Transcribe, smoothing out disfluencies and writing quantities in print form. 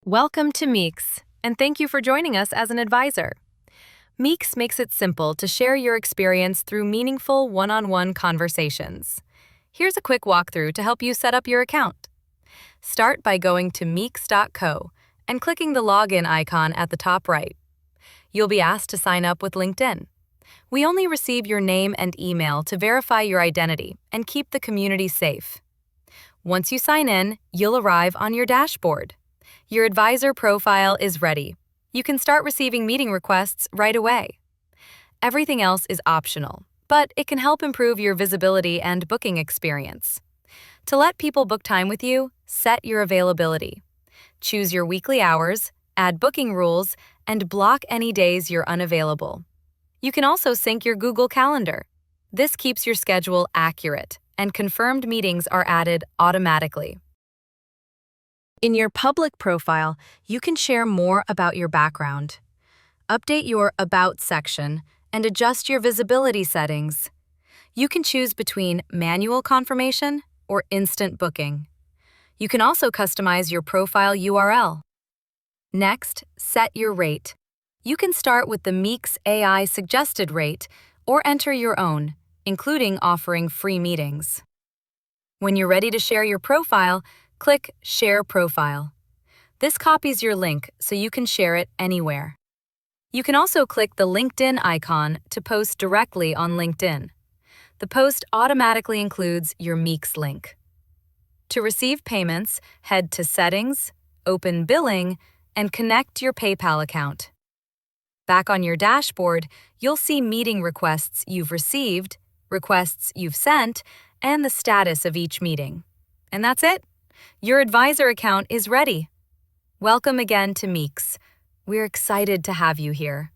Welcome to Meex, and thank you for joining us as an advisor. Meex makes it simple to share your experience through meaningful one-on-one conversations. Here's a quick walkthrough to help you set up your account. Start by going to meex.co and clicking the login icon at the top right. You'll be asked to sign up with LinkedIn. We only receive your name and email to verify your identity and keep the community safe. Once you sign in, you'll arrive on your dashboard. Your advisor profile is ready. You can start receiving meeting requests right away. Everything else is optional, but it can help improve your visibility and booking experience. To let people book time with you, set your availability. Choose your weekly hours, add booking rules, and block any days you're unavailable. You can also sync your Google Calendar. This keeps your schedule accurate, and confirmed meetings are added automatically. In your public profile, you can share more about your background. Update your About section and adjust your visibility settings. You can choose between manual confirmation or instant booking. You can also customize your profile URL. Next, set your rate. You can start with the Meex AI suggested rate or enter your own, including offering free meetings. When you're ready to share your profile, click Share Profile. This copies your link so you can share it anywhere. You can also click the LinkedIn icon to post directly on LinkedIn. The post automatically includes your Meex link. To receive payments, head to Settings, open Billing, and connect your PayPal account. Back on your dashboard, you'll see meeting requests you've received, requests you've sent, and the status of each meeting. And that's it. Your advisor account is ready. Welcome again to Meex. We're excited to have you here.